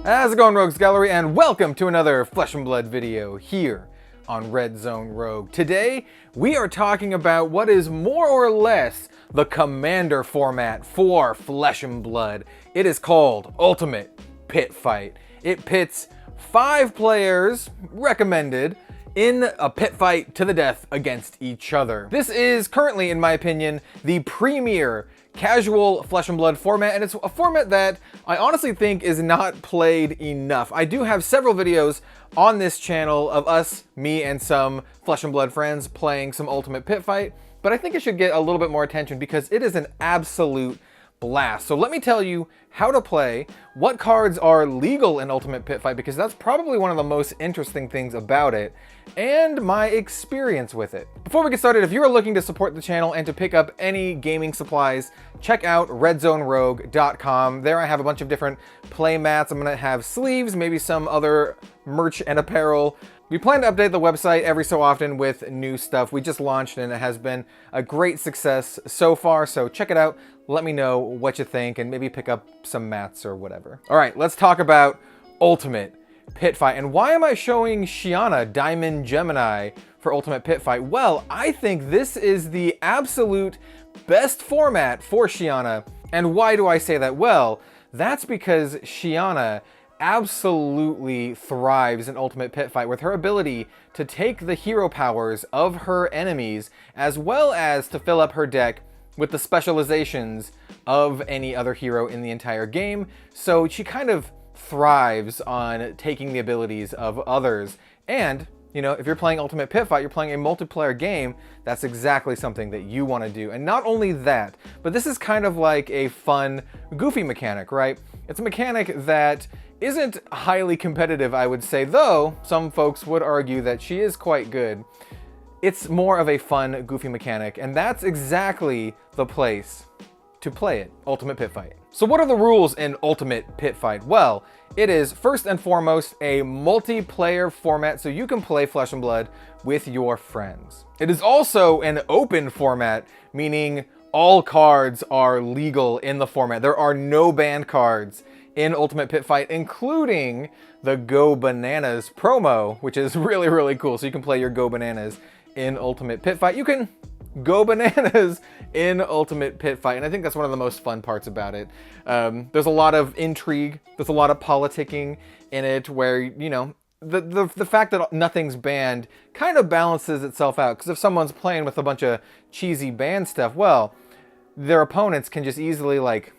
How's it going, Rogues Gallery, and welcome to another Flesh and Blood video here on Red Zone Rogue. Today, we are talking about what is more or less the commander format for Flesh and Blood. It is called Ultimate Pit Fight. It pits 5 players, recommended, in a pit fight to the death against each other. This is currently, in my opinion, the premier casual Flesh and Blood format, and it's a format that I honestly think is not played enough. I do have several videos on this channel of us, me, and some Flesh and Blood friends playing some Ultimate Pit Fight, but I think it should get a little bit more attention because it is an absolute blast. So let me tell you how to play, what cards are legal in Ultimate Pit Fight, because that's probably one of the most interesting things about it, and my experience with it. Before we get started, if you are looking to support the channel and to pick up any gaming supplies, check out redzonerogue.com. There I have a bunch of different play mats. I'm gonna have sleeves, maybe some other merch and apparel. We plan to update the website every so often with new stuff. We just launched and it has been a great success so far, so check it out. Let me know what you think and maybe pick up some mats or whatever. All right, let's talk about Ultimate Pit Fight. And why am I showing Shiyana Diamond Gemini for Ultimate Pit Fight? Well, I think this is the absolute best format for Shiyana. And why do I say that? Well, that's because Shiyana absolutely thrives in Ultimate Pit Fight with her ability to take the hero powers of her enemies as well as to fill up her deck with the specializations of any other hero in the entire game. So she kind of thrives on taking the abilities of others. And, you know, if you're playing Ultimate Pit Fight, you're playing a multiplayer game, that's exactly something that you want to do. And not only that, but this is kind of like a fun, goofy mechanic, right? It's a mechanic that isn't highly competitive, I would say, though some folks would argue that she is quite good. It's more of a fun, goofy mechanic, and that's exactly the place to play it, Ultimate Pit Fight. So what are the rules in Ultimate Pit Fight? Well, it is first and foremost a multiplayer format, so you can play Flesh and Blood with your friends. It is also an open format, meaning all cards are legal in the format. There are no banned cards in Ultimate Pit Fight, including the Go Bananas promo, which is really, really cool. So you can play your Go Bananas in Ultimate Pit Fight. You can go bananas in Ultimate Pit Fight, and I think that's one of the most fun parts about it. There's a lot of intrigue, there's a lot of politicking in it where, you know, the fact that nothing's banned kind of balances itself out, because if someone's playing with a bunch of cheesy banned stuff, well, their opponents can just easily, like,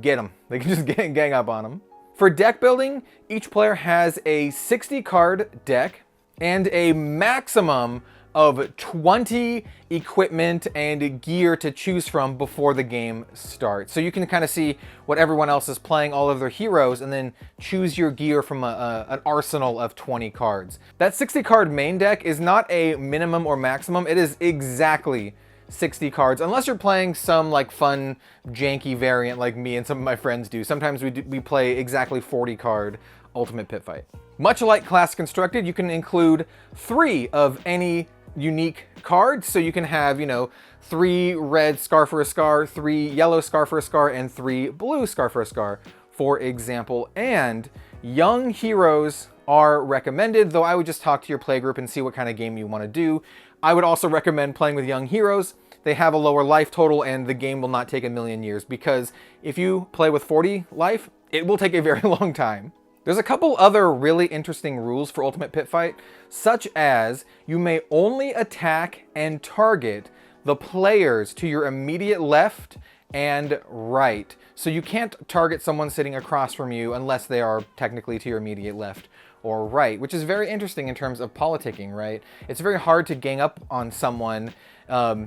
get them. They can just gang up on them. For deck building, each player has a 60-card deck and a maximum of 20 equipment and gear to choose from before the game starts. So you can kind of see what everyone else is playing, all of their heroes, and then choose your gear from an arsenal of 20 cards. That 60-card main deck is not a minimum or maximum. It is exactly 60 cards, unless you're playing some like fun, janky variant like me and some of my friends do. Sometimes we play exactly 40 card Ultimate Pit Fight. Much like Class Constructed, you can include 3 of any unique cards. So you can have, you know, 3 red Scar for a Scar, 3 yellow Scar for a Scar, and 3 blue Scar for a Scar, for example. And young heroes are recommended, though I would just talk to your playgroup and see what kind of game you want to do. I would also recommend playing with young heroes. They have a lower life total and the game will not take a million years, because if you play with 40 life, it will take a very long time. There's a couple other really interesting rules for Ultimate Pit Fight, such as you may only attack and target the players to your immediate left and right. So you can't target someone sitting across from you unless they are technically to your immediate left or right, which is very interesting in terms of politicking, right? It's very hard to gang up on someone,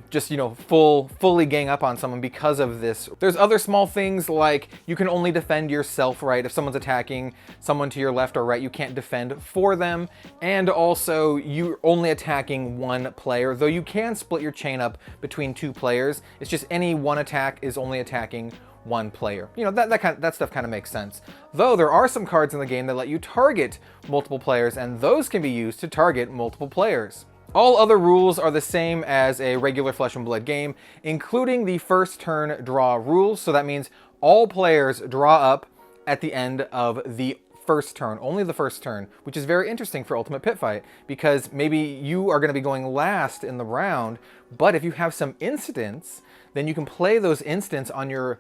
just, you know, fully gang up on someone because of this. There's other small things like you can only defend yourself, right? If someone's attacking someone to your left or right, you can't defend for them. And also you're only attacking one player, though you can split your chain up between 2 players. It's just any one attack is only attacking one player. You know, that stuff kind of makes sense. Though there are some cards in the game that let you target multiple players, and those can be used to target multiple players. All other rules are the same as a regular Flesh and Blood game, including the first turn draw rules. So that means all players draw up at the end of the first turn, only the first turn, which is very interesting for Ultimate Pit Fight, because maybe you are going to be going last in the round, but if you have some incidents, then you can play those instants on your,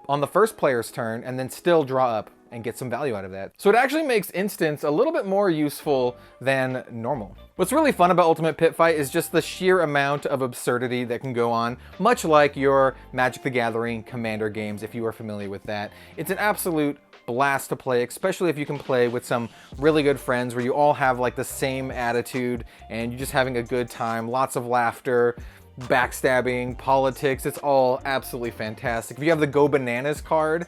on the first player's turn and then still draw up and get some value out of that. So it actually makes instants a little bit more useful than normal. What's really fun about Ultimate Pit Fight is just the sheer amount of absurdity that can go on, much like your Magic the Gathering Commander games, if you are familiar with that. It's an absolute blast to play, especially if you can play with some really good friends where you all have like the same attitude and you're just having a good time, lots of laughter, backstabbing, politics. It's all absolutely fantastic. If you have the Go Bananas card,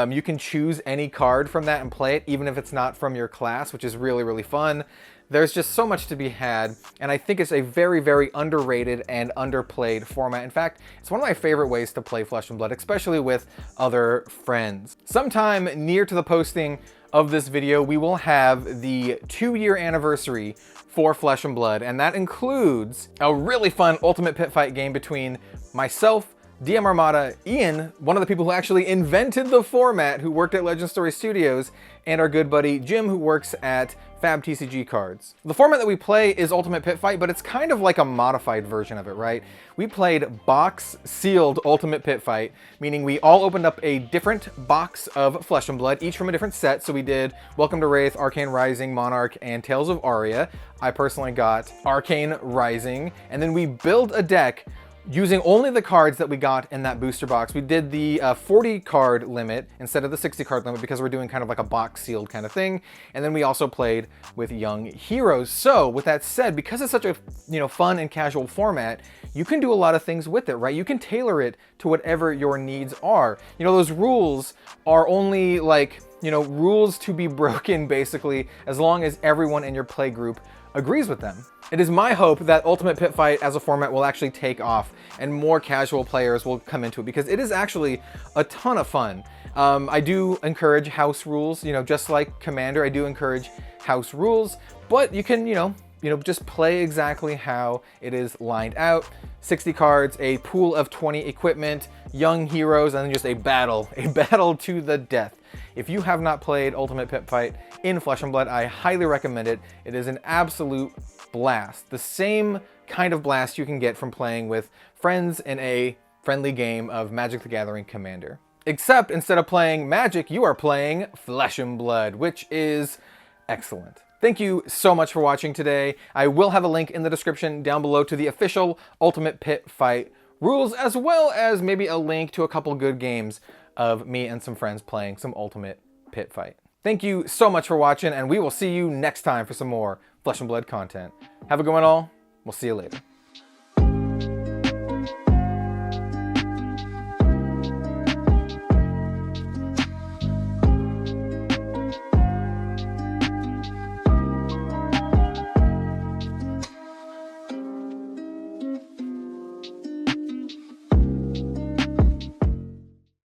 you can choose any card from that and play it, even if it's not from your class, which is really, really fun. There's just so much to be had, and I think it's a very, very underrated and underplayed format. In fact, it's one of my favorite ways to play Flesh and Blood, especially with other friends. Sometime near to the posting of this video, we will have the 2-year anniversary for Flesh and Blood, and that includes a really fun Ultimate Pit Fight game between myself, DM Armada, Ian, one of the people who actually invented the format, who worked at Legend Story Studios, and our good buddy Jim, who works at FABTCG Cards. The format that we play is Ultimate Pit Fight, but it's kind of like a modified version of it, right? We played box-sealed Ultimate Pit Fight, meaning we all opened up a different box of Flesh and Blood, each from a different set. So we did Welcome to Wraith, Arcane Rising, Monarch, and Tales of Aria. I personally got Arcane Rising, and then we build a deck using only the cards that we got in that booster box. We did the 40 card limit instead of the 60 card limit because we're doing kind of like a box sealed kind of thing. And then we also played with Young Heroes. So with that said, because it's such a fun and casual format, you can do a lot of things with it, right? You can tailor it to whatever your needs are. Those rules are only like, rules to be broken basically, as long as everyone in your play group agrees with them. It is my hope that Ultimate Pit Fight as a format will actually take off and more casual players will come into it, because it is actually a ton of fun. I do encourage house rules, just like Commander, I do encourage house rules, but you can, just play exactly how it is lined out. 60 cards, a pool of 20 equipment, Young Heroes, and then just a battle to the death. If you have not played Ultimate Pit Fight in Flesh and Blood, I highly recommend it. It is an absolute blast. The same kind of blast you can get from playing with friends in a friendly game of Magic the Gathering Commander. Except instead of playing Magic, you are playing Flesh and Blood, which is excellent. Thank you so much for watching today. I will have a link in the description down below to the official Ultimate Pit Fight rules, as well as maybe a link to a couple good games of me and some friends playing some Ultimate Pit Fight. Thank you so much for watching, and we will see you next time for some more Flesh and Blood content. Have a good one all. We'll see you later.